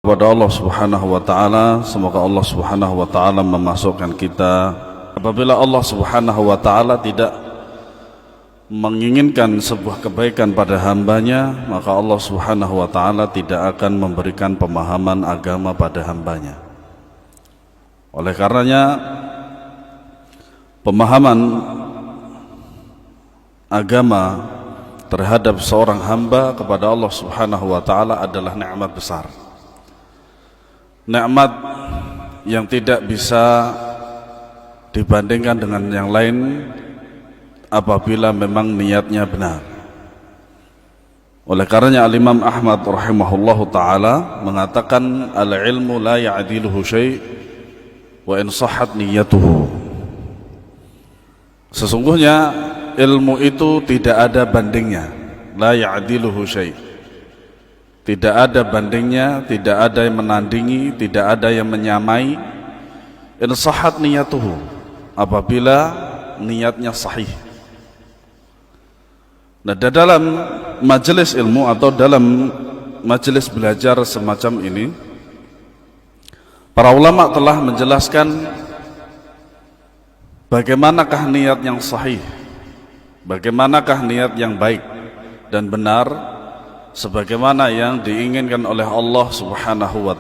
Kepada Allah Subhanahu wa taala, semoga Allah Subhanahu wa taala memasukkan kita. Apabila Allah Subhanahu wa taala tidak menginginkan sebuah kebaikan pada hambanya, maka Allah Subhanahu wa taala tidak akan memberikan pemahaman agama pada hambanya. Oleh karenanya, pemahaman agama terhadap seorang hamba kepada Allah Subhanahu wa taala adalah nikmat besar. Nikmat yang tidak bisa dibandingkan dengan yang lain apabila memang niatnya benar. Oleh karenanya Al-Imam Ahmad rahimahullahu ta'ala mengatakan al-ilmu la ya'diluhu syai' wa in sahhat niyatuhu. Sesungguhnya ilmu itu tidak ada bandingnya. La ya'diluhu syai', tidak ada bandingnya, tidak ada yang menandingi, tidak ada yang menyamai. In sahhat niyatuhu, apabila niatnya sahih. Nah, dalam majelis ilmu atau dalam majelis belajar semacam ini, para ulama telah menjelaskan bagaimanakah niat yang sahih, bagaimanakah niat yang baik dan benar, sebagaimana yang diinginkan oleh Allah Subhanahu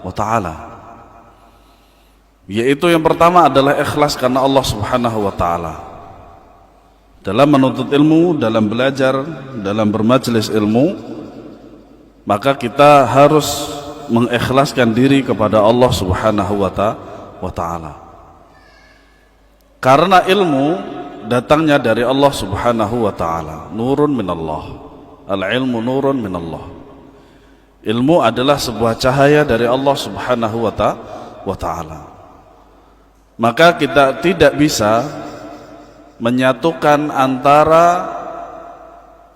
wa ta'ala. Yaitu yang pertama adalah ikhlas karena Allah Subhanahu wa ta'ala. Dalam menuntut ilmu, dalam belajar, dalam bermajelis ilmu, maka kita harus mengikhlaskan diri kepada Allah Subhanahu wa ta'ala. Karena ilmu datangnya dari Allah Subhanahu wa ta'ala. Nurun minallah. Al-ilmu nurun minallah. Ilmu adalah sebuah cahaya dari Allah Subhanahu wa ta'ala. Maka kita tidak bisa menyatukan antara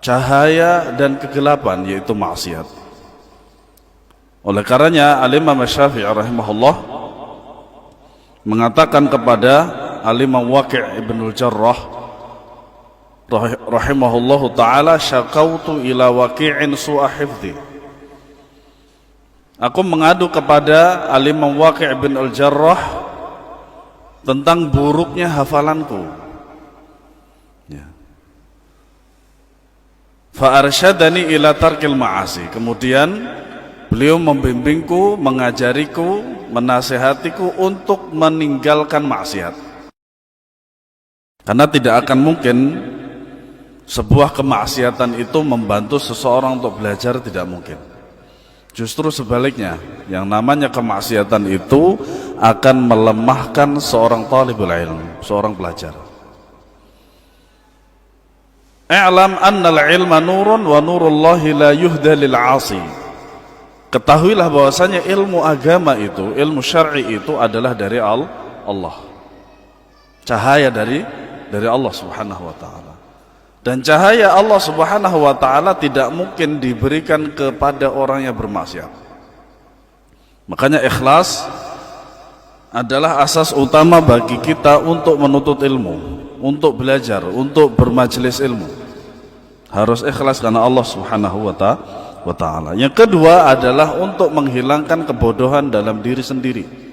cahaya dan kegelapan, yaitu maksiat. Oleh karenanya Al-Imam Syafi'i rahimahullah mengatakan kepada Al-Imam Waqi' ibn al-Jarrah rahimahullahu ta'ala, syakautu ila waqi'in su'a hifdhi. Aku mengadu kepada Al-Imam Waqi' bin al-Jarrah tentang buruknya hafalanku. Ya. Fa arsyadani ila tarkil ma'asi. Kemudian beliau membimbingku, mengajariku, menasihatiku untuk meninggalkan maksiat. Karena tidak akan mungkin sebuah kemaksiatan itu membantu seseorang untuk belajar, tidak mungkin. Justru sebaliknya, yang namanya kemaksiatan itu akan melemahkan seorang talibul ilm, seorang pelajar. I'lam annal ilma nurun wa nurullahi la yuhda lil 'asi. Ketahuilah bahwasanya ilmu agama itu, ilmu syar'i itu adalah dari Allah. Cahaya dari Allah Subhanahu wa ta'ala. Dan cahaya Allah Subhanahu wa ta'ala tidak mungkin diberikan kepada orang yang bermaksiat. Makanya ikhlas adalah asas utama bagi kita untuk menuntut ilmu, untuk belajar, untuk bermajelis ilmu. Harus ikhlas karena Allah Subhanahu wa ta'ala. Yang kedua adalah untuk menghilangkan kebodohan dalam diri sendiri.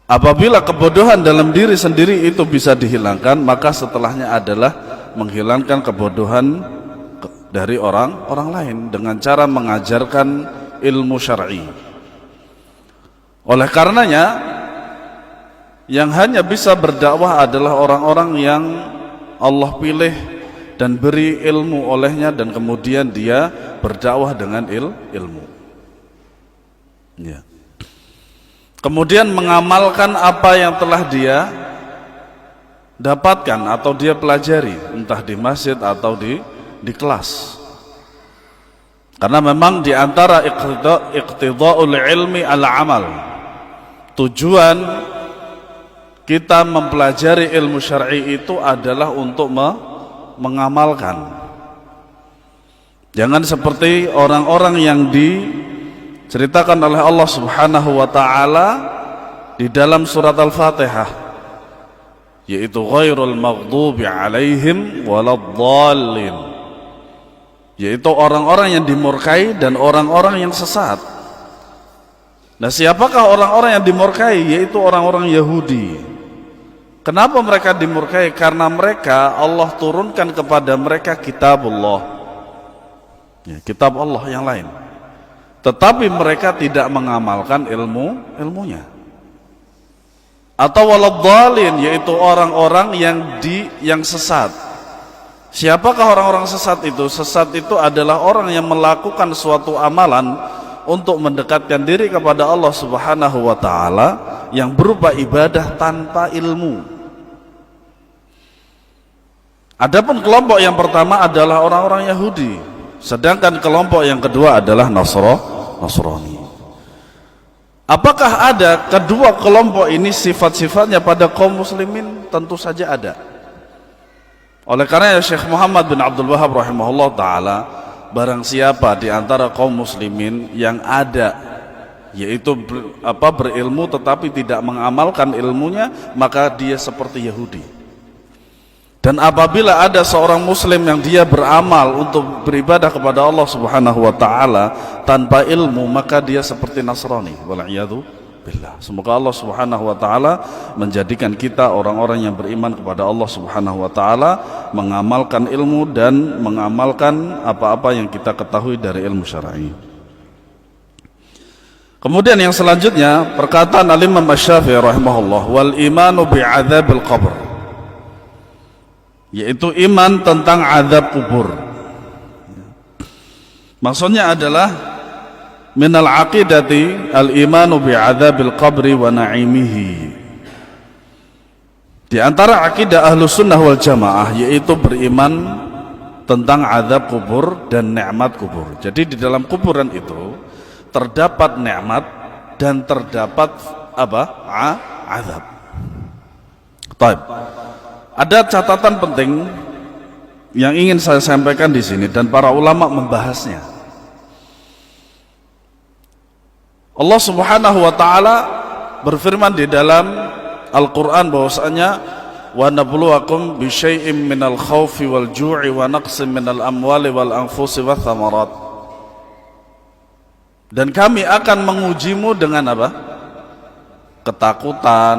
Apabila kebodohan dalam diri sendiri itu bisa dihilangkan, maka setelahnya adalah menghilangkan kebodohan dari orang lain dengan cara mengajarkan ilmu syar'i. Oleh karenanya, yang hanya bisa berdakwah adalah orang-orang yang Allah pilih dan beri ilmu olehnya, dan kemudian dia berdakwah dengan ilmu. Ya. Kemudian mengamalkan apa yang telah dia dapatkan atau dia pelajari, entah di masjid atau di kelas. Karena memang di antara iqtida'ul ilmi al-amal, tujuan kita mempelajari ilmu syar'i itu adalah untuk mengamalkan. Jangan seperti orang-orang yang diceritakan oleh Allah Subhanahu wa ta'ala di dalam surat Al-Fatihah, yaitu ghairul maghdubi alaihim waladdallin. yaitu orang-orang yang dimurkai dan orang-orang yang sesat. Nah, siapakah orang-orang yang dimurkai? Yaitu orang-orang Yahudi. Kenapa mereka dimurkai? Karena mereka, Allah turunkan kepada mereka kitabullah, ya, kitab Allah yang lain, tetapi mereka tidak mengamalkan ilmunya. Atau waladhdallin, yaitu orang-orang yang sesat. Siapakah orang-orang sesat itu? Sesat itu adalah orang yang melakukan suatu amalan untuk mendekatkan diri kepada Allah Subhanahu wa taala yang berupa ibadah tanpa ilmu. Adapun kelompok yang pertama adalah orang-orang Yahudi, sedangkan kelompok yang kedua adalah Nasrani. Apakah ada kedua kelompok ini sifat-sifatnya pada kaum muslimin? Tentu saja ada. Oleh karena Syekh Muhammad bin Abdul Wahhab rahimahullah ta'ala, barang siapa di antara kaum muslimin yang ada, yaitu berilmu tetapi tidak mengamalkan ilmunya, maka dia seperti Yahudi. Dan apabila ada seorang muslim yang dia beramal untuk beribadah kepada Allah Subhanahu wa taala tanpa ilmu, maka dia seperti Nasrani. Wal'iyadu billah. Semoga Allah Subhanahu wa taala menjadikan kita orang-orang yang beriman kepada Allah Subhanahu wa taala, mengamalkan ilmu dan mengamalkan apa-apa yang kita ketahui dari ilmu syar'i. Kemudian yang selanjutnya, perkataan Al-Imam Asy-Syafi'i rahimahullah, wal imanu bi'adzabil qabr, yaitu iman tentang azab kubur. Maksudnya adalah minal aqidati al-imanu bi'adzabil qabri wa na'imihi. Di antara akidah Ahlus Sunnah wal Jamaah yaitu beriman tentang azab kubur dan nikmat kubur. Jadi di dalam kuburan itu terdapat nikmat dan terdapat azab. Baik. Ada catatan penting yang ingin saya sampaikan di sini dan para ulama membahasnya. Allah Subhanahu wa taala berfirman di dalam Al-Qur'an bahwasanya wa nabluwakum bisyai'im minal khaufi wal ju'i wa naqsim minal amwali wal anfusi wath thamarat. Dan kami akan mengujimu dengan apa? Ketakutan,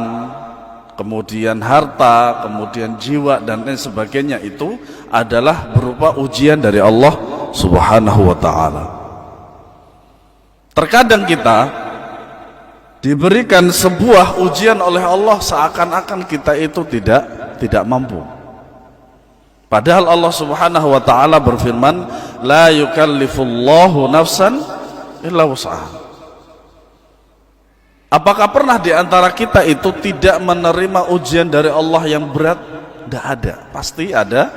kemudian harta, kemudian jiwa dan lain sebagainya. Itu adalah berupa ujian dari Allah Subhanahu wa taala. Terkadang kita diberikan sebuah ujian oleh Allah seakan-akan kita itu tidak mampu. Padahal Allah Subhanahu wa taala berfirman, la yukallifullahu nafsan illa wus'aha. Apakah pernah di antara kita itu tidak menerima ujian dari Allah yang berat? Tidak ada. Pasti ada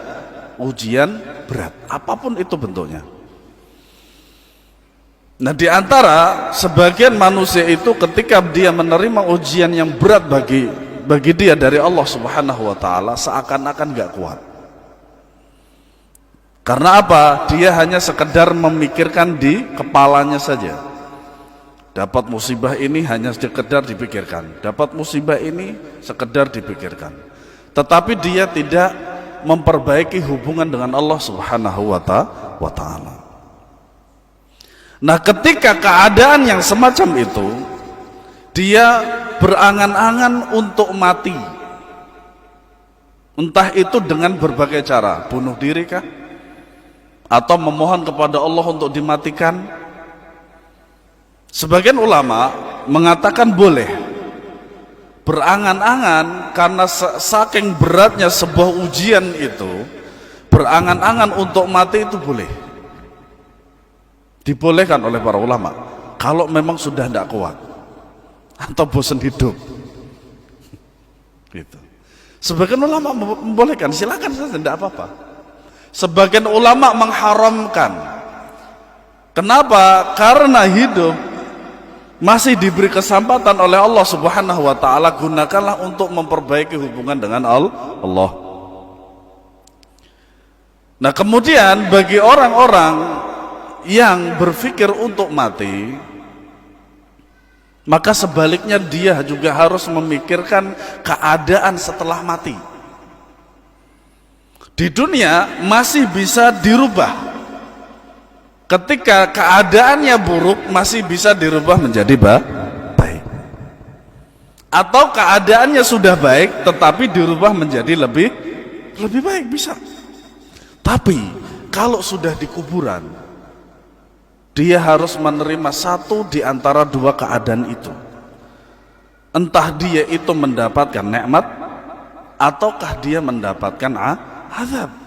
ujian berat, apapun itu bentuknya. Nah, di antara sebagian manusia itu ketika dia menerima ujian yang berat bagi dia dari Allah Subhanahu wa taala, seakan-akan gak kuat. Karena apa? Dia hanya sekedar memikirkan di kepalanya saja. Dapat musibah ini hanya sekedar dipikirkan, dapat musibah ini sekedar dipikirkan, tetapi dia tidak memperbaiki hubungan dengan Allah Subhanahu wa ta'ala. Nah, ketika keadaan yang semacam itu, dia berangan-angan untuk mati, entah itu dengan berbagai cara, bunuh diri kah, atau memohon kepada Allah untuk dimatikan. Sebagian ulama mengatakan boleh berangan-angan, karena saking beratnya sebuah ujian itu, berangan-angan untuk mati itu boleh, dibolehkan oleh para ulama kalau memang sudah tidak kuat atau bosan hidup gitu. Sebagian ulama membolehkan, silakan saja, tidak apa-apa. Sebagian ulama mengharamkan. Kenapa? Karena hidup masih diberi kesempatan oleh Allah Subhanahu wa taala, gunakanlah untuk memperbaiki hubungan dengan Allah. Nah, kemudian bagi orang-orang yang berpikir untuk mati, maka sebaliknya dia juga harus memikirkan keadaan setelah mati. Di dunia masih bisa dirubah, Ketika keadaannya buruk masih bisa dirubah menjadi baik. Atau keadaannya sudah baik tetapi dirubah menjadi lebih baik, bisa. Tapi kalau sudah di kuburan, dia harus menerima satu di antara dua keadaan itu. Entah dia itu mendapatkan nikmat ataukah dia mendapatkan azab.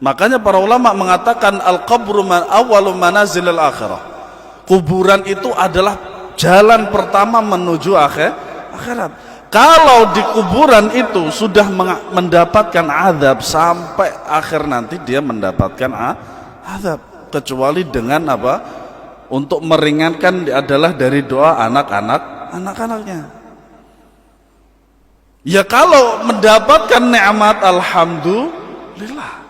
Makanya para ulama mengatakan al-qabru awwalu manazilil akhirah. Kuburan itu adalah jalan pertama menuju akhirat. Kalau di kuburan itu sudah mendapatkan azab, sampai akhir nanti dia mendapatkan azab, kecuali dengan apa? Untuk meringankan adalah dari doa anak-anaknya. Ya kalau mendapatkan nikmat alhamdulillah.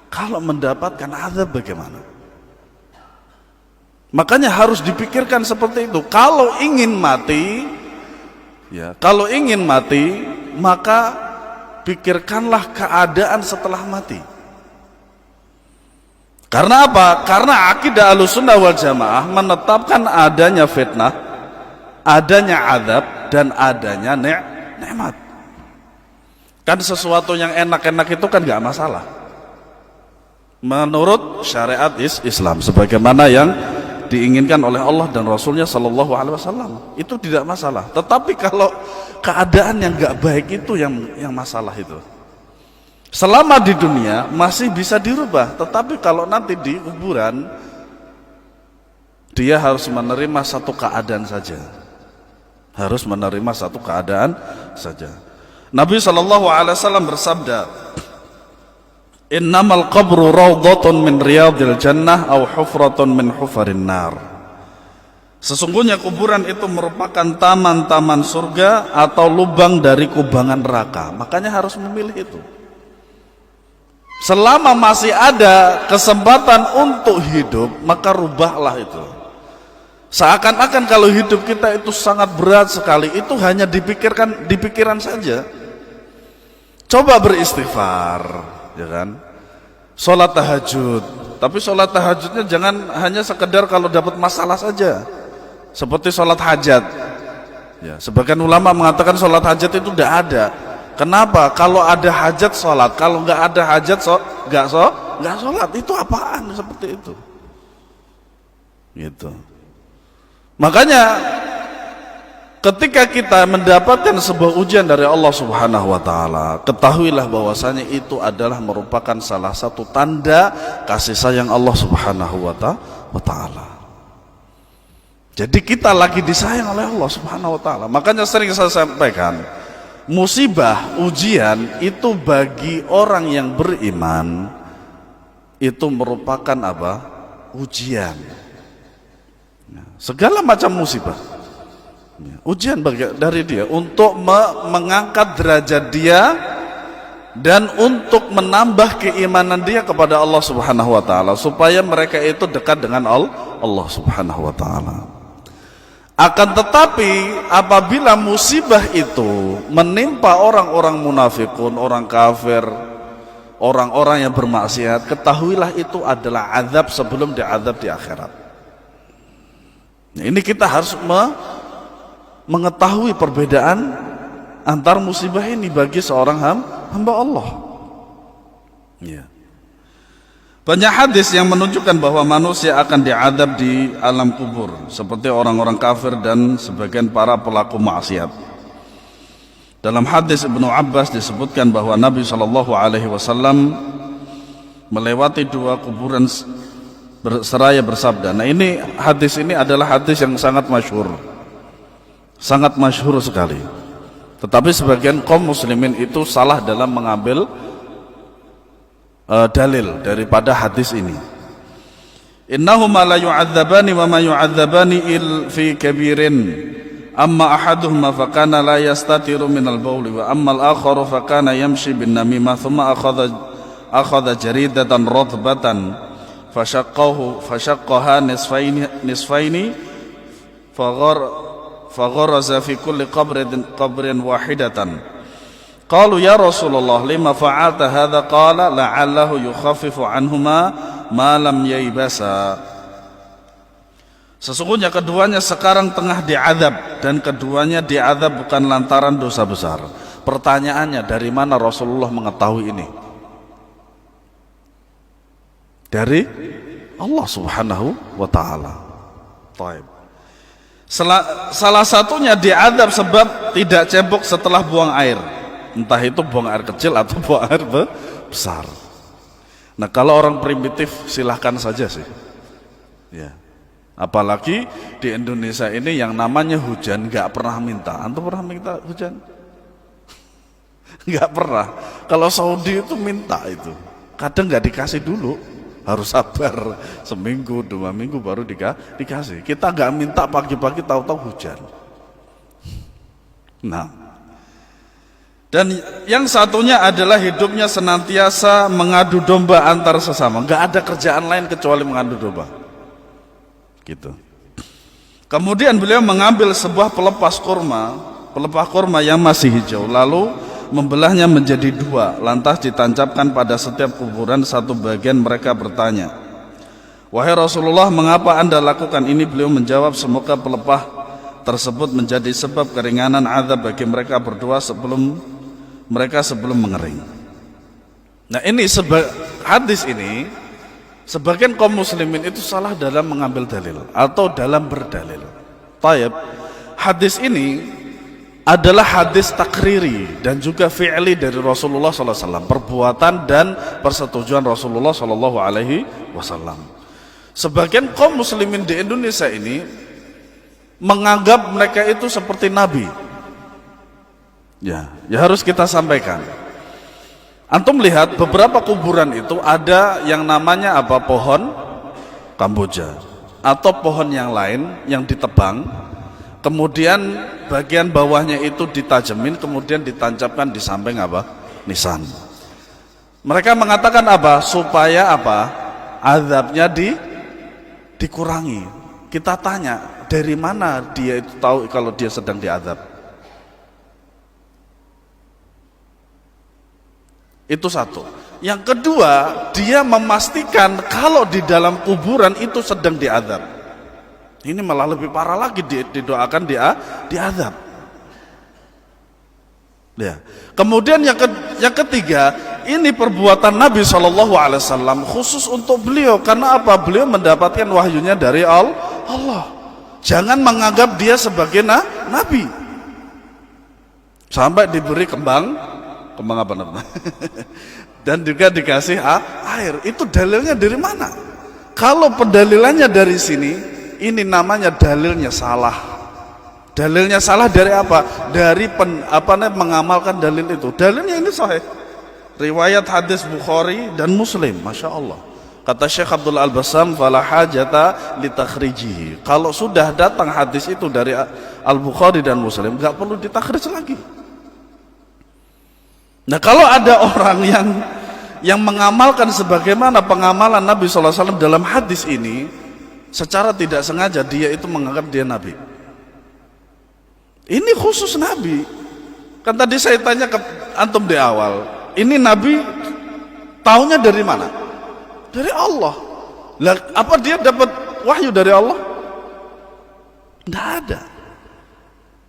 Kalau mendapatkan azab bagaimana? Makanya harus dipikirkan seperti itu. Kalau ingin mati, maka pikirkanlah keadaan setelah mati. Karena apa? Karena akidah Ahlussunnah wal Jamaah menetapkan adanya fitnah, adanya azab, dan adanya nikmat. Kan sesuatu yang enak-enak itu kan gak masalah menurut syariat Islam, sebagaimana yang diinginkan oleh Allah dan Rasulnya Sallallahu Alaihi Wasallam, itu tidak masalah. Tetapi kalau keadaan yang gak baik itu yang masalah itu. Selama di dunia masih bisa dirubah, tetapi kalau nanti di kuburan dia harus menerima satu keadaan saja. Harus menerima satu keadaan saja. Nabi Sallallahu Alaihi Wasallam bersabda, innamal qabru rawdatun min riyadil jannah aw hufratun min hufarin nar. Sesungguhnya kuburan itu merupakan taman-taman surga atau lubang dari kubangan neraka. Makanya harus memilih itu. Selama masih ada kesempatan untuk hidup, maka rubahlah itu. Seakan-akan kalau hidup kita itu sangat berat sekali, itu hanya di pikiran saja. Coba beristighfar, ya kan? Sholat tahajud, tapi sholat tahajudnya jangan hanya sekedar kalau dapat masalah saja, seperti sholat hajat. Ya, sebagian ulama mengatakan sholat hajat itu tidak ada. Kenapa? Kalau ada hajat sholat, kalau nggak ada hajat nggak sholat. Itu apaan seperti itu? Gitu. Makanya ketika kita mendapatkan sebuah ujian dari Allah Subhanahu wa taala, ketahuilah bahwasanya itu adalah merupakan salah satu tanda kasih sayang Allah Subhanahu wa taala. Jadi kita lagi disayang oleh Allah Subhanahu wa taala. Makanya sering saya sampaikan, musibah, ujian itu bagi orang yang beriman itu merupakan apa? Ujian. Segala macam musibah, ujian dari dia untuk mengangkat derajat dia dan untuk menambah keimanan dia kepada Allah Subhanahu wa taala, supaya mereka itu dekat dengan Allah Subhanahu wa taala. Akan tetapi apabila musibah itu menimpa orang-orang munafikun, orang kafir, orang-orang yang bermaksiat, ketahuilah itu adalah azab sebelum diazab di akhirat. Ini kita harus mengetahui perbedaan antar musibah ini bagi seorang hamba Allah. Ya. Banyak hadis yang menunjukkan bahwa manusia akan diadab di alam kubur, seperti orang-orang kafir dan sebagian para pelaku maksiat. Dalam hadis Ibnu Abbas disebutkan bahwa Nabi SAW melewati dua kuburan seraya bersabda. Nah, ini hadis ini adalah hadis yang sangat masyhur sekali. Tetapi sebagian kaum muslimin itu salah dalam mengambil dalil daripada hadis ini. Innahuma la yu'adzabani wa ma yu'adzabani fi kabirin, amma ahaduhuma fakana la yastatiru minal bawli wa amma al-akharu fakana yamshi bin namimah thumma akhadha jaridatan ratbatan fashaqqaha nisfaini fagharaza fi kulli qabrin wahidatan. Qalu ya Rasulullah lima fa'alta hadha? Qala la'allahu yukhaffifu anhuma ma lam yaybasa. Sesungguhnya keduanya sekarang tengah diazab, dan keduanya diazab bukan lantaran dosa besar. Pertanyaannya, dari mana Rasulullah mengetahui ini? Dari Allah Subhanahu wa ta'ala. Taib. Salah satunya diazab sebab tidak cebok setelah buang air. Entah itu buang air kecil atau buang air besar. Nah, kalau orang primitif silahkan saja sih. Ya. Apalagi di Indonesia ini yang namanya hujan nggak pernah minta. Antum pernah minta hujan? Nggak pernah. Kalau Saudi itu minta itu. Kadang nggak dikasih dulu. Harus sabar seminggu, 2 minggu baru dikasih. Kita nggak minta pagi-pagi tahu-tahu hujan. Nah. Dan yang satunya adalah hidupnya senantiasa mengadu domba antar sesama. Nggak ada kerjaan lain kecuali mengadu domba. Gitu. Kemudian beliau mengambil sebuah pelepah kurma yang masih hijau, lalu membelahnya menjadi 2, lantas ditancapkan pada setiap kuburan satu bagian. Mereka bertanya, "Wahai Rasulullah, mengapa Anda lakukan ini?" Beliau menjawab, "Semoga pelepah tersebut menjadi sebab keringanan azab bagi mereka berdua sebelum mengering." Nah, ini hadis ini sebagian kaum muslimin itu salah dalam mengambil dalil atau dalam berdalil. Taib, hadis ini adalah hadis takriri dan juga fi'li dari Rasulullah SAW, perbuatan dan persetujuan Rasulullah SAW. Sebagian kaum muslimin di Indonesia ini menganggap mereka itu seperti nabi. Ya harus kita sampaikan. Antum lihat beberapa kuburan itu ada yang namanya apa, pohon Kamboja atau pohon yang lain yang ditebang, kemudian bagian bawahnya itu ditajemin, kemudian ditancapkan di samping apa, nisan. Mereka mengatakan apa, supaya apa, azabnya dikurangi. Kita tanya, dari mana dia itu tahu kalau dia sedang diazab? Itu satu. Yang kedua, dia memastikan kalau di dalam kuburan itu sedang diazab. Ini malah lebih parah lagi, didoakan diazab. Ya. Kemudian yang ketiga, ini perbuatan Nabi SAW khusus untuk beliau. Karena apa? Beliau mendapatkan wahyunya dari Allah. Jangan menganggap dia sebagai nabi. Sampai diberi kembang apa namanya? Dan juga dikasih air. Itu dalilnya dari mana? Kalau pendalilannya dari sini, ini namanya dalilnya salah. Dalilnya salah dari apa? Dari mengamalkan dalil itu. Dalilnya ini sahih. Riwayat hadis Bukhari dan Muslim, Masya Allah. Kata Syekh Abdul Al-Bassam, fala hajata litakhrijihi. Kalau sudah datang hadis itu dari Al-Bukhari dan Muslim, nggak perlu ditakhrij lagi. Nah, kalau ada orang yang mengamalkan sebagaimana pengamalan Nabi SAW dalam hadis ini, secara tidak sengaja dia itu menganggap dia nabi. Ini khusus nabi. Kan tadi saya tanya ke antum di awal, ini nabi taunya dari mana? Dari Allah. Lah, apa dia dapat wahyu dari Allah? Tidak ada.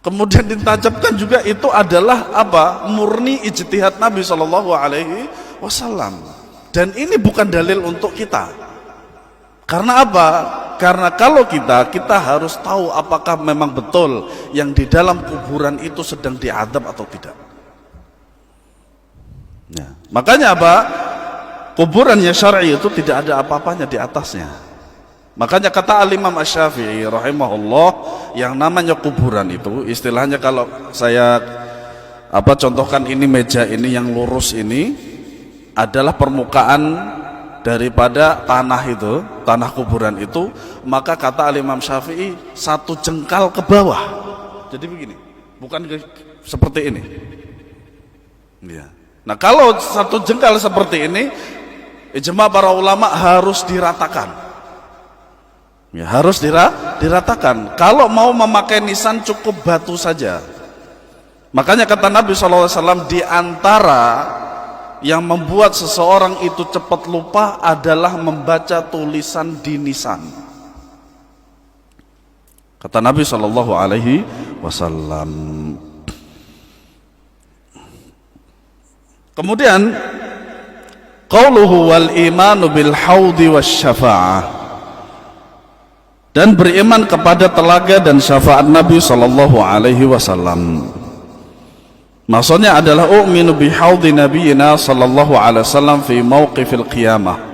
Kemudian ditancapkan juga itu adalah apa? Murni ijtihad Nabi SAW. Dan ini bukan dalil untuk kita. Karena apa? Karena kalau kita harus tahu apakah memang betul yang di dalam kuburan itu sedang diazab atau tidak. Ya. Makanya apa? Kuburan yang syar'i itu tidak ada apa-apanya di atasnya. Makanya kata Al-Imam Asy-Syafi'i rahimahullah, yang namanya kuburan itu istilahnya, kalau saya contohkan ini meja ini yang lurus ini adalah permukaan daripada tanah itu, tanah kuburan itu, maka kata Al-Imam Syafi'i 1 jengkal ke bawah. Jadi begini, bukan seperti ini. Ya. Nah, kalau 1 jengkal seperti ini, ijma para ulama harus diratakan. Ya, harus diratakan. Kalau mau memakai nisan cukup batu saja. Makanya kata Nabi SAW, di antara yang membuat seseorang itu cepat lupa adalah membaca tulisan di nisan. Kata Nabi sallallahu alaihi wasallam. Kemudian qauluhu wal imanu bil haudi wasyafa'ah, dan beriman kepada telaga dan syafaat Nabi sallallahu alaihi wasallam. Maksudnya adalah u'minu bi haudi nabiyina sallallahu alaihi wasallam fi mauqifil qiyamah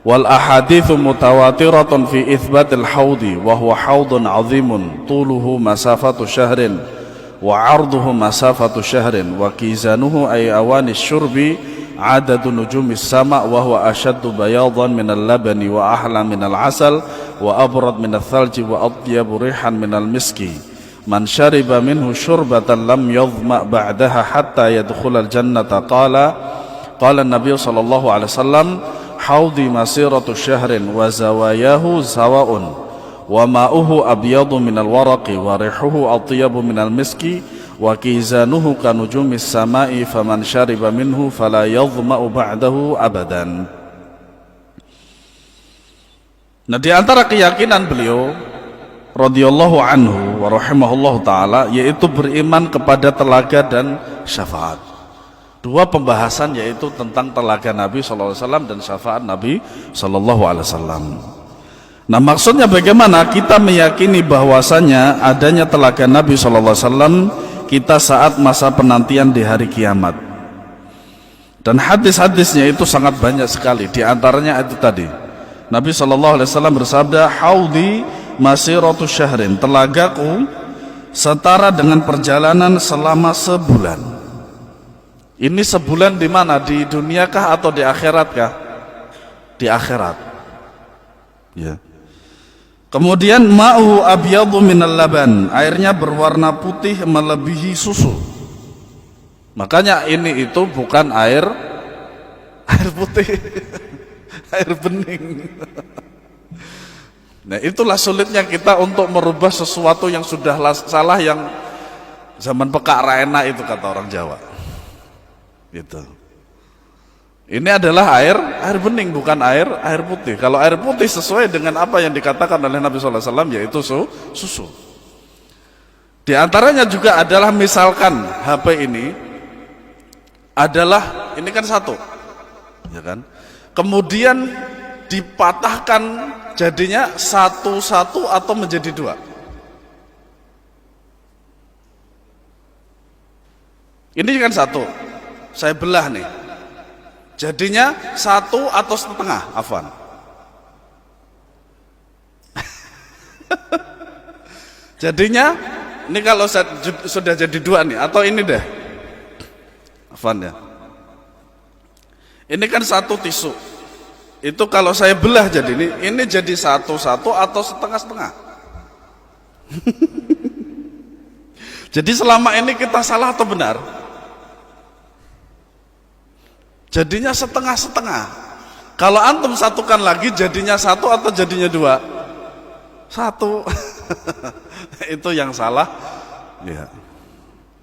wal ahaditsu mutawatiratun fi itsbatil haudi wa huwa haudun 'azimun tuluhu masafatu syahrin wa 'arduhu masafatu syahrin wa kizanuhu ay awanis syurbi 'adadu nujumis sama wa huwa ashaddu bayadan minal labani wa ahla minal asal wa abrad minal thalji wa atyabu rihan minal miski. Man syariba minhu syurbatan lam yadhma ba'daha hatta yadkhulal jannata. Qala an-nabiy sallallahu alaihi wasallam haudi masiratu syahrin wa zawayahu sawa'un wa ma'uhu abyadu minal waraqi wa rihuhu atyabu minal miski wa kizanuhu kanujumis sama'i faman syariba minhu fala yadhma'u ba'dahu abadan. Nah, di antara keyakinan beliau radhiyallahu anhu wa rahimahullahu taala yaitu beriman kepada telaga dan syafaat. Dua pembahasan yaitu tentang telaga Nabi sallallahu alaihi wasallam dan syafaat Nabi sallallahu alaihi wasallam. Nah, maksudnya bagaimana kita meyakini bahwasanya adanya telaga Nabi sallallahu alaihi wasallam kita saat masa penantian di hari kiamat. Dan hadis-hadisnya itu sangat banyak sekali. Di antaranya itu tadi. Nabi sallallahu alaihi wasallam bersabda, "Haudi masiratu syahrin, telagaku setara dengan perjalanan selama sebulan." Ini sebulan di mana? Di dunia kah atau di akhirat kah? Di akhirat. Ya. Kemudian ma'u abyadu minal laban, airnya berwarna putih melebihi susu. Makanya ini itu bukan air putih, air bening. Nah, itulah sulitnya kita untuk merubah sesuatu yang sudah salah, yang zaman pekak raena itu kata orang Jawa. Gitu. Ini adalah air bening, bukan air putih. Kalau air putih sesuai dengan apa yang dikatakan oleh Nabi sallallahu alaihi wasallam yaitu susu. Di antaranya juga adalah misalkan HP ini adalah ini kan satu, ya kan? Kemudian dipatahkan jadinya satu-satu atau menjadi dua. Ini kan satu, saya belah nih. Jadinya satu atau setengah, afwan. Jadinya ini kalau sudah jadi dua nih, atau ini deh, afwan ya. Ini kan satu tisu. Itu kalau saya belah jadi ini jadi satu-satu atau setengah-setengah. Jadi selama ini kita salah atau benar? Jadinya setengah-setengah. Kalau antum satukan lagi jadinya satu atau jadinya dua? Satu. Itu yang salah. Ya.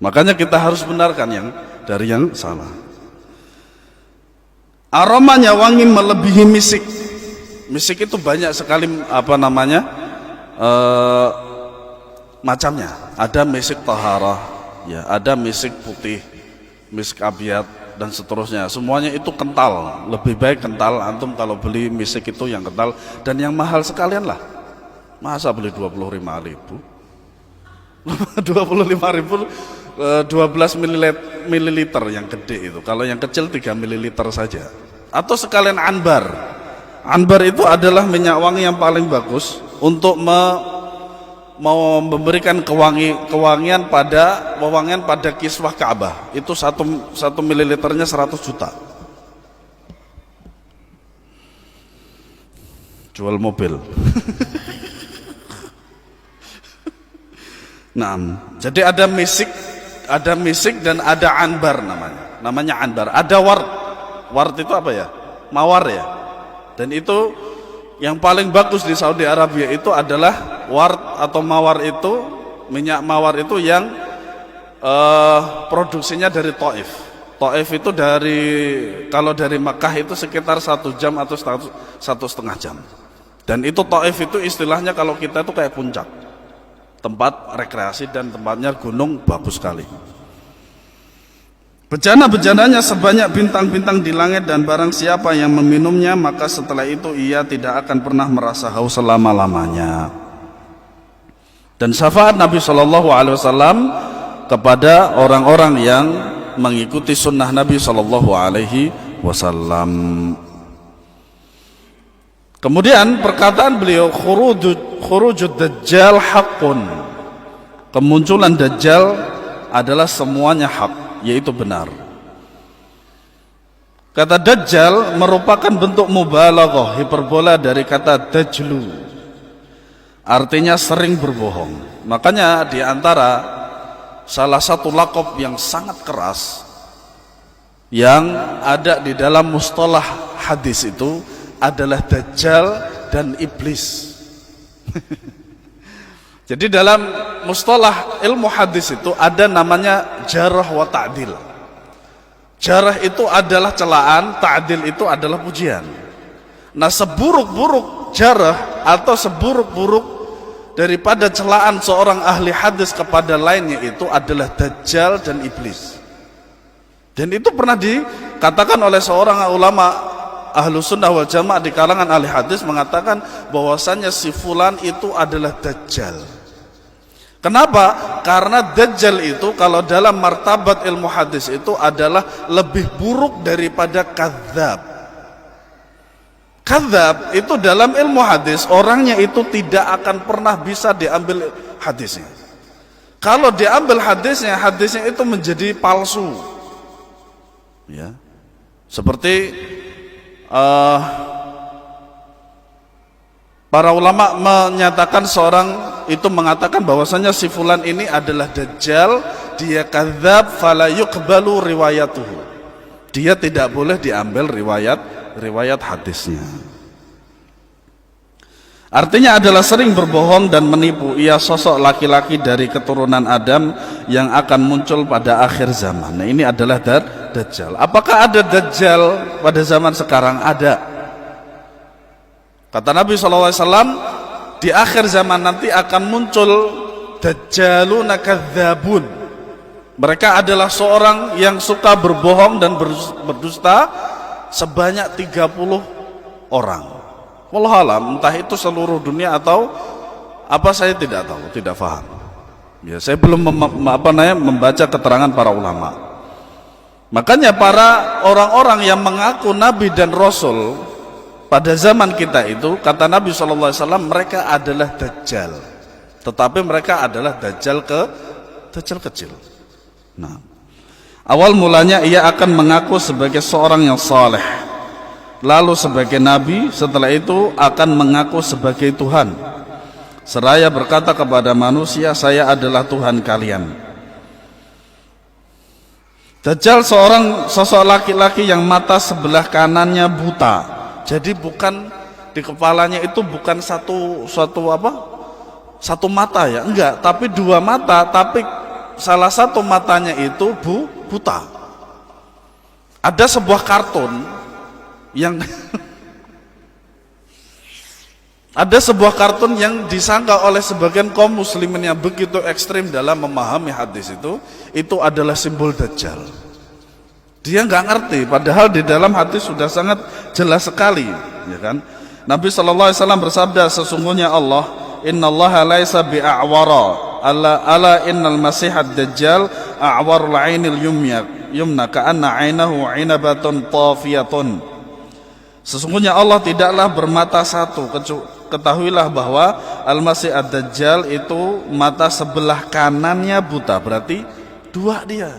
Makanya kita harus benarkan yang dari yang salah. Aromanya wangi melebihi misik. Misik itu banyak sekali macamnya. Ada misik taharah, ya, ada misik putih, misik abyad, dan seterusnya. Semuanya itu kental, lebih baik kental. Antum kalau beli misik itu yang kental dan yang mahal sekalian lah. Masa beli 25.000? 25.000 12 mililiter yang gede itu. Kalau yang kecil 3 mililiter saja. Atau sekalian anbar. Anbar itu adalah minyak wangi yang paling bagus untuk mau memberikan kewangian pada kiswah Ka'bah. Itu satu mililiternya 100 juta. Jual mobil. Nah, jadi ada misik dan ada anbar namanya anbar. Ada ward itu apa ya? Mawar ya. Dan itu yang paling bagus di Saudi Arabia itu adalah ward atau mawar itu, minyak mawar itu yang produksinya dari Taif. Taif itu kalau dari Makkah itu sekitar 1 jam atau 1,5 jam. Dan itu Taif itu istilahnya kalau kita itu kayak puncak. tempat rekreasi dan tempatnya gunung bagus sekali. Bejana-bejananya sebanyak bintang-bintang di langit, dan barang siapa yang meminumnya maka setelah itu ia tidak akan pernah merasa haus selama-lamanya. Dan syafaat Nabi SAW kepada orang-orang yang mengikuti sunnah Nabi SAW. Kemudian perkataan beliau, khurujud dajjal haqqun, kemunculan dajjal adalah semuanya hak, yaitu benar. Kata dajjal merupakan bentuk mubalaghah, hiperbola dari kata dajlu, artinya sering berbohong. Makanya di antara salah satu laqab yang sangat keras yang ada di dalam mustalah hadis itu adalah dajjal dan iblis. Jadi dalam mustalah ilmu hadis itu ada namanya jarah wa ta'dil. Jarah itu adalah celaan, ta'dil itu adalah pujian. Nah, seburuk-buruk jarah atau seburuk-buruk daripada celaan seorang ahli hadis kepada lainnya itu adalah dajjal dan iblis. Dan itu pernah dikatakan oleh seorang ulama ahlu sunnah wal jamaah di kalangan ahli hadis, mengatakan bahwasannya si fulan itu adalah dajjal. Kenapa? Karena dajjal itu kalau dalam martabat ilmu hadis itu adalah lebih buruk daripada kadzab. Kadzab itu dalam ilmu hadis orangnya itu tidak akan pernah bisa diambil hadisnya. Kalau diambil hadisnya itu menjadi palsu. Ya. Seperti para ulama menyatakan seorang itu mengatakan bahwasanya si fulan ini adalah dajjal, dia kadzab, fala yuqbalu riwayatuhu, dia tidak boleh diambil riwayat hadisnya. Artinya adalah sering berbohong dan menipu. Ia sosok laki-laki dari keturunan Adam yang akan muncul pada akhir zaman. Nah, ini adalah dajjal. Apakah ada dajjal pada zaman sekarang? Ada. Kata Nabi SAW, di akhir zaman nanti akan muncul dajjaluna kadzabun. Mereka adalah seorang yang suka berbohong dan berdusta sebanyak 30 orang. Wallahualam, entah itu seluruh dunia atau apa, saya tidak tahu, tidak paham. Ya, saya belum membaca keterangan para ulama. Makanya para orang-orang yang mengaku Nabi dan Rasul pada zaman kita itu, kata Nabi SAW, mereka adalah dajjal. Tetapi mereka adalah dajjal kecil. Nah, awal mulanya ia akan mengaku sebagai seorang yang saleh, lalu sebagai nabi, setelah itu akan mengaku sebagai Tuhan, seraya berkata kepada manusia, saya adalah Tuhan kalian. Dajjal sosok laki-laki yang mata sebelah kanannya buta. Jadi bukan di kepalanya itu bukan satu mata ya, enggak, tapi dua mata, tapi salah satu matanya itu buta. Ada sebuah kartun yang ada sebuah kartun yang disangka oleh sebagian kaum muslimin yang begitu ekstrim dalam memahami hadis itu adalah simbol dajjal. Dia nggak ngerti, padahal di dalam hadis sudah sangat jelas sekali, ya kan? Nabi SAW bersabda, sesungguhnya Allah, innallaha laisa bi'a'wara, ala innal masihad dajjal a'warul 'ainil yumna ka'anna 'ainahu 'inabatun tafiyatun. Sesungguhnya Allah tidaklah bermata satu, ketahuilah bahwa Al-Masih Ad-Dajjal itu mata sebelah kanannya buta, berarti dua dia,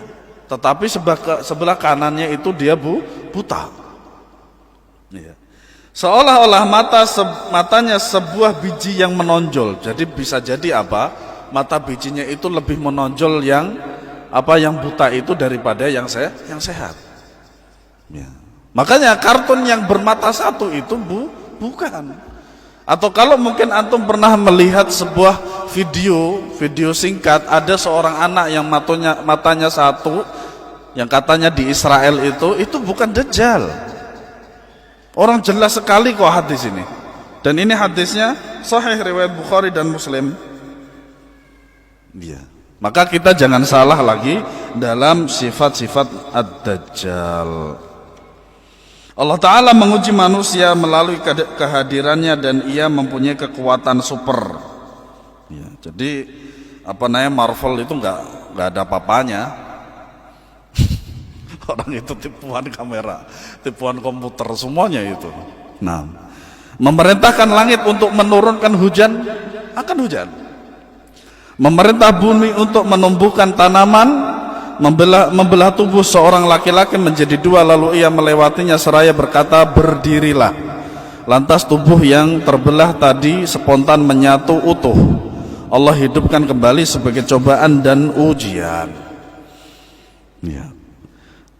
tetapi sebelah kanannya itu dia buta. Ya. Seolah-olah matanya sebuah biji yang menonjol. Jadi bisa jadi apa? Mata bijinya itu lebih menonjol yang buta itu daripada yang sehat. Ya. Makanya kartun yang bermata satu itu bukan. Atau kalau mungkin antum pernah melihat sebuah video singkat, ada seorang anak yang matanya satu, yang katanya di Israel itu bukan dajjal. Orang jelas sekali kok hadis ini. Dan ini hadisnya sahih riwayat Bukhari dan Muslim. Ya. Maka kita jangan salah lagi dalam sifat-sifat Ad-Dajjal. Allah Ta'ala menguji manusia melalui kehadirannya dan ia mempunyai kekuatan super. Ya, jadi Marvel itu nggak ada apa-apanya. Orang itu tipuan kamera, tipuan komputer, semuanya itu. Nah, memerintahkan langit untuk menurunkan hujan, akan hujan. Memerintah bumi untuk menumbuhkan tanaman, membelah tubuh seorang laki-laki menjadi dua, lalu ia melewatinya seraya berkata, berdirilah. Lantas tubuh yang terbelah tadi spontan menyatu utuh. Allah hidupkan kembali sebagai cobaan dan ujian. Ya.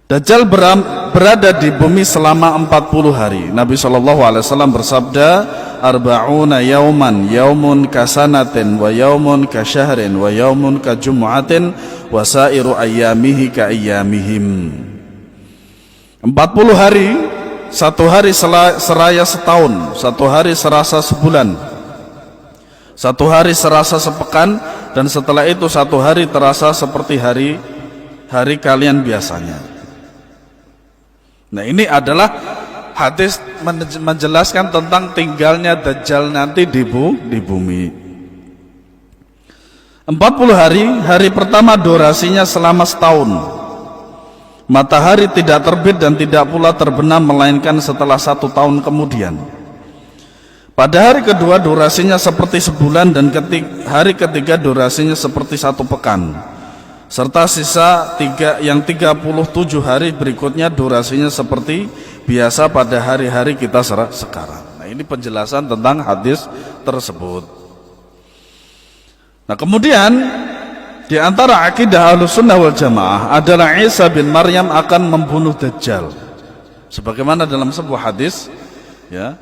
Dajjal berada di bumi selama 40 hari. Nabi SAW bersabda, arba'una yauman, yaumun kasanatin, wa yaumun kasyahrin, wa yaumun kajumu'atin, wa sairu ayyamihi ka ayyamihim. 40 hari, satu hari seraya setahun, satu hari serasa sebulan, satu hari serasa sepekan, dan setelah itu satu hari terasa seperti hari kalian biasanya. Nah, ini adalah hadis menjelaskan tentang tinggalnya Dajjal nanti di bumi. 40 hari, hari pertama durasinya selama setahun. Matahari tidak terbit dan tidak pula terbenam melainkan setelah 1 tahun kemudian. Pada hari kedua durasinya seperti sebulan dan hari ketiga durasinya seperti 1 pekan. Serta sisa yang 37 hari berikutnya durasinya seperti biasa pada hari-hari kita sekarang. Nah, ini penjelasan tentang hadis tersebut. Nah, kemudian di antara akidah Ahlussunnah wal Jamaah adalah Isa bin Maryam akan membunuh Dajjal. Sebagaimana dalam sebuah hadis, ya.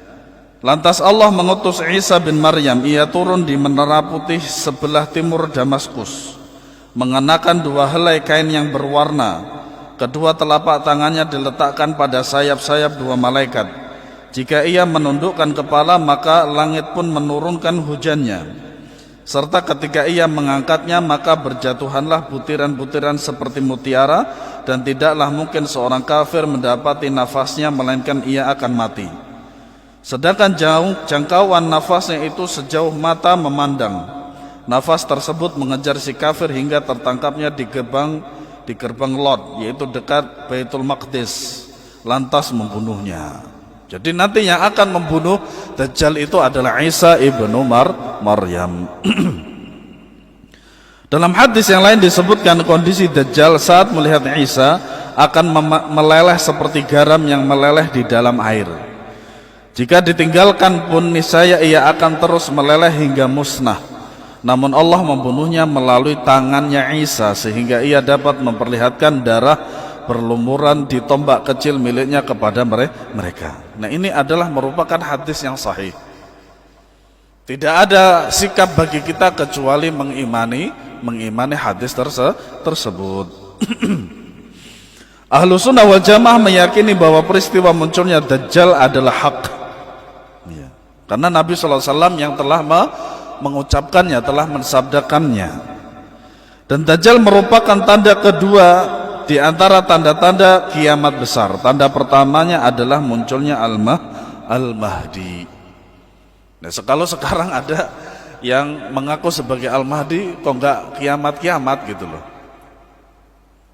Lantas Allah mengutus Isa bin Maryam, ia turun di menara putih sebelah timur Damaskus, mengenakan 2 helai kain yang berwarna. Kedua telapak tangannya diletakkan pada sayap-sayap 2 malaikat. Jika ia menundukkan kepala, maka langit pun menurunkan hujannya. Serta ketika ia mengangkatnya, maka berjatuhanlah butiran-butiran seperti mutiara, dan tidaklah mungkin seorang kafir mendapati nafasnya melainkan ia akan mati. Sedangkan jangkauan nafasnya itu sejauh mata memandang. Nafas tersebut mengejar si kafir hingga tertangkapnya di gerbang Lot, yaitu dekat Baitul Maqdis, lantas membunuhnya. Jadi nanti yang akan membunuh Dajjal itu adalah Isa ibnu Maryam. Dalam hadis yang lain disebutkan kondisi Dajjal saat melihat Isa akan meleleh seperti garam yang meleleh di dalam air. Jika ditinggalkan pun niscaya ia akan terus meleleh hingga musnah. Namun Allah membunuhnya melalui tangannya Isa sehingga ia dapat memperlihatkan darah berlumuran di tombak kecil miliknya kepada mereka. Nah, ini adalah merupakan hadis yang sahih. Tidak ada sikap bagi kita kecuali mengimani hadis tersebut. Ahlussunnah wal Jamaah meyakini bahwa peristiwa munculnya Dajjal adalah hak. Ya. Karena Nabi SAW yang telah mengucapkannya, telah mensabdakannya. Dan Dajjal merupakan tanda kedua di antara tanda-tanda kiamat besar. Tanda pertamanya adalah munculnya Al-Mahdi. Nah, kalau sekarang ada yang mengaku sebagai Al-Mahdi kok enggak kiamat-kiamat gitu loh.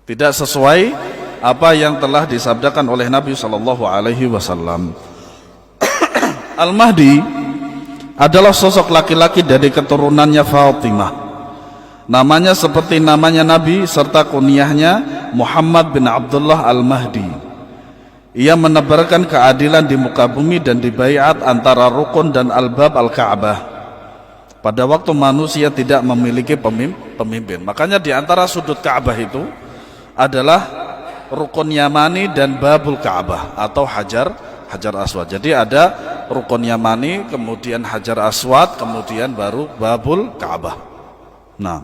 Tidak sesuai apa yang telah disabdakan oleh Nabi SAW. Al-Mahdi adalah sosok laki-laki dari keturunannya Fatimah. Namanya seperti namanya Nabi serta kunyahnya Muhammad bin Abdullah Al-Mahdi. Ia menebarkan keadilan di muka bumi dan dibaiat antara rukun dan al-bab al-Ka'bah pada waktu manusia tidak memiliki pemimpin. Makanya di antara sudut Ka'bah itu adalah rukun Yamani dan babul Ka'bah atau Hajar Aswad. Jadi ada rukun Yamani, kemudian Hajar Aswad, kemudian baru babul Ka'bah. Nah,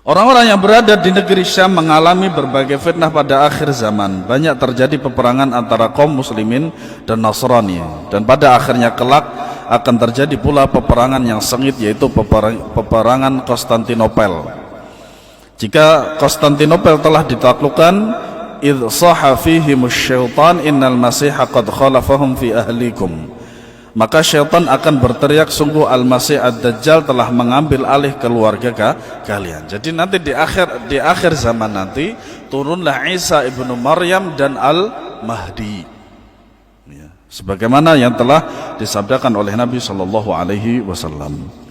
orang-orang yang berada di negeri Syam mengalami berbagai fitnah pada akhir zaman. Banyak terjadi peperangan antara kaum muslimin dan Nasrani, dan pada akhirnya kelak akan terjadi pula peperangan yang sengit, yaitu peperangan Konstantinopel. Jika Konstantinopel telah ditaklukkan, idh saha fihimus syaitan innal masiha qad khalafahum fi ahlikum, maka syaitan akan berteriak, sungguh Al-Masih Ad-Dajjal telah mengambil alih keluarga kalian. Jadi nanti di akhir zaman nanti turunlah Isa ibnu Maryam dan Al-Mahdi, ya, sebagaimana yang telah disabdakan oleh Nabi SAW.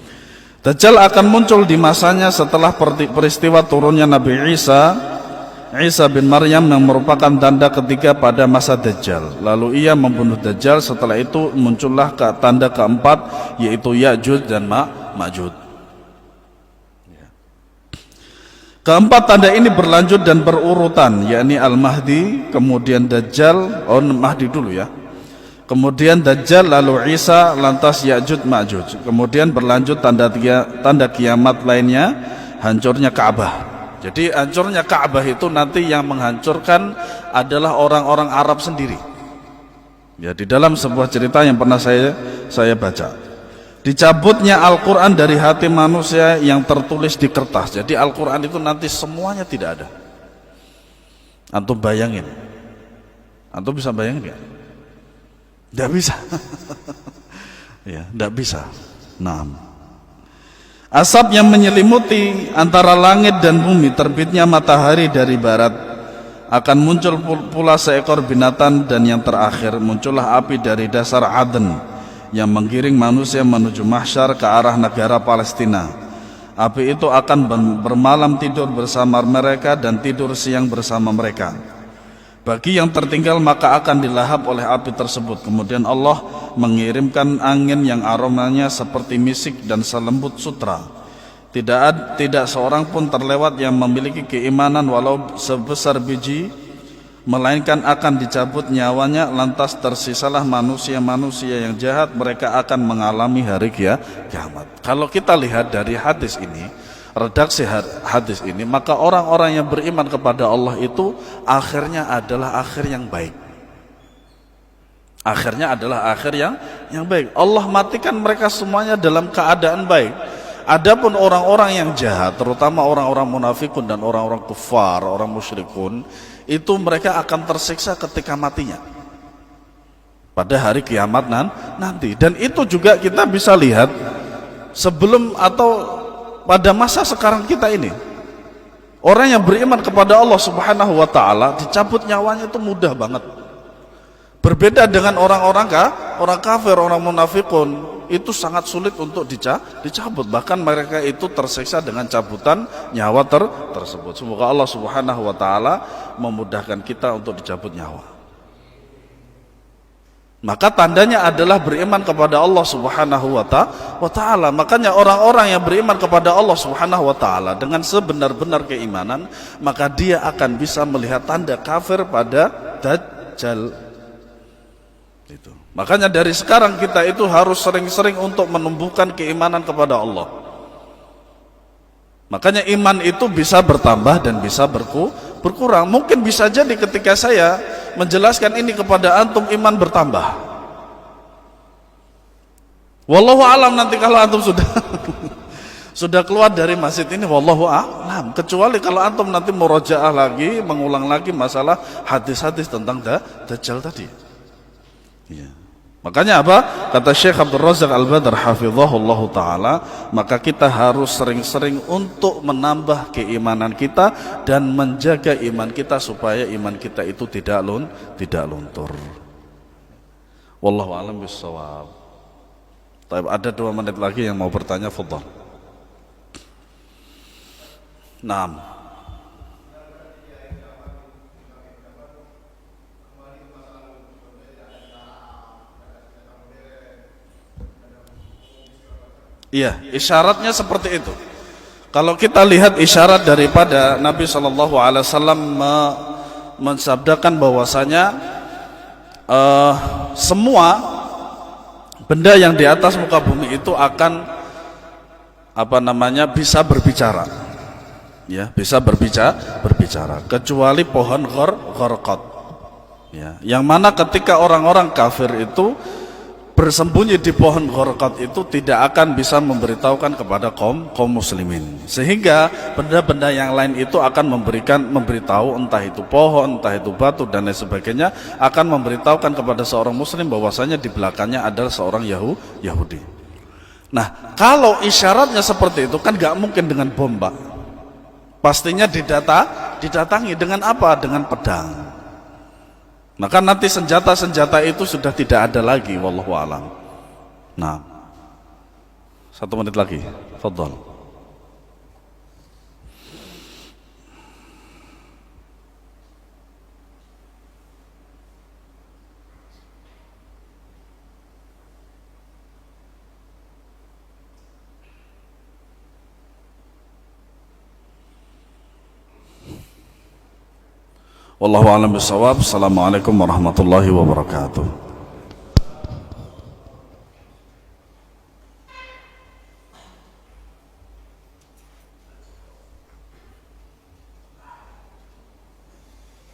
Dajjal akan muncul di masanya setelah peristiwa turunnya Nabi Isa bin Maryam, yang merupakan tanda ketiga pada masa Dajjal. Lalu ia membunuh Dajjal. Setelah itu muncullah tanda keempat, yaitu Ya'juj dan Ma'juj. Keempat tanda ini berlanjut dan berurutan, yakni Al-Mahdi, kemudian Dajjal, Mahdi dulu ya, kemudian Dajjal, lalu Isa, lantas Ya'juj Ma'juj. Kemudian berlanjut tanda kiamat lainnya, hancurnya Ka'bah. Jadi hancurnya Ka'bah itu nanti yang menghancurkan adalah orang-orang Arab sendiri. Ya, di dalam sebuah cerita yang pernah saya baca, dicabutnya Al-Quran dari hati manusia yang tertulis di kertas. Jadi Al-Quran itu nanti semuanya tidak ada. Antum bayangin? Antum bisa bayangin nggak? Tidak bisa. Ya, tidak bisa. Nah, asap yang menyelimuti antara langit dan bumi, terbitnya matahari dari barat, akan muncul pula seekor binatang, dan yang terakhir muncullah api dari dasar Aden yang menggiring manusia menuju mahsyar ke arah negara Palestina. Api itu akan bermalam tidur bersama mereka dan tidur siang bersama mereka. Bagi yang tertinggal maka akan dilahap oleh api tersebut. Kemudian Allah mengirimkan angin yang aromanya seperti misik dan selembut sutra. Tidak seorang pun terlewat yang memiliki keimanan walau sebesar biji, melainkan akan dicabut nyawanya. Lantas tersisalah manusia-manusia yang jahat, mereka akan mengalami hari kiamat. Kalau kita lihat dari hadis ini, redaksi hadis ini, maka orang-orang yang beriman kepada Allah itu akhirnya adalah akhir yang baik. Akhirnya adalah akhir yang baik. Allah matikan mereka semuanya dalam keadaan baik. Adapun orang-orang yang jahat, terutama orang-orang munafikun dan orang-orang kufar, orang musyrikun, itu mereka akan tersiksa ketika matinya pada hari kiamat nanti. Dan itu juga kita bisa lihat sebelum atau pada masa sekarang kita ini, orang yang beriman kepada Allah Subhanahu wa ta'ala dicabut nyawanya itu mudah banget. Berbeda dengan orang kafir, orang munafikun, itu sangat sulit untuk dicabut. Bahkan mereka itu tersiksa dengan cabutan nyawa tersebut. Semoga Allah Subhanahu wa ta'ala memudahkan kita untuk dicabut nyawa. Maka tandanya adalah beriman kepada Allah Subhanahu wa ta'ala. Makanya orang-orang yang beriman kepada Allah Subhanahu wa ta'ala dengan sebenar-benar keimanan, maka dia akan bisa melihat tanda kafir pada Dajjal. Itu. Makanya dari sekarang kita itu harus sering-sering untuk menumbuhkan keimanan kepada Allah. Makanya iman itu bisa bertambah dan bisa berkurang. Mungkin bisa jadi ketika saya menjelaskan ini kepada antum, iman bertambah. Wallahu alam, nanti kalau antum sudah keluar dari masjid ini, wallahu alam. Kecuali kalau antum nanti murojaah lagi, mengulang lagi masalah hadis-hadis tentang Dajjal tadi. Ya. Makanya apa? Kata Syekh Abdul Razak Al-Badr hafizahullahu ta'ala, maka kita harus sering-sering untuk menambah keimanan kita dan menjaga iman kita supaya iman kita itu tidak luntur. Wallahu a'lam bissawab. Ada 2 menit lagi yang mau bertanya, fadhal. Naam. Iya, isyaratnya seperti itu. Kalau kita lihat isyarat daripada Nabi SAW mensabdakan bahwasanya semua benda yang di atas muka bumi itu akan bisa berbicara, ya, bisa berbicara kecuali pohon gharqad, ya, yang mana ketika orang-orang kafir itu bersembunyi di pohon gharqad itu tidak akan bisa memberitahukan kepada kaum muslimin, sehingga benda-benda yang lain itu akan memberitahu, entah itu pohon, entah itu batu dan lain sebagainya, akan memberitahukan kepada seorang muslim bahwasanya di belakangnya adalah seorang Yahudi. Nah, kalau isyaratnya seperti itu kan gak mungkin dengan bom, Pak. Pastinya didatangi dengan apa? Dengan pedang. Maka nanti senjata-senjata itu sudah tidak ada lagi, wallahu alam. Nah, 1 menit lagi, fadhal. Wallahu a'lam bishawab. Assalamualaikum warahmatullahi wabarakatuh.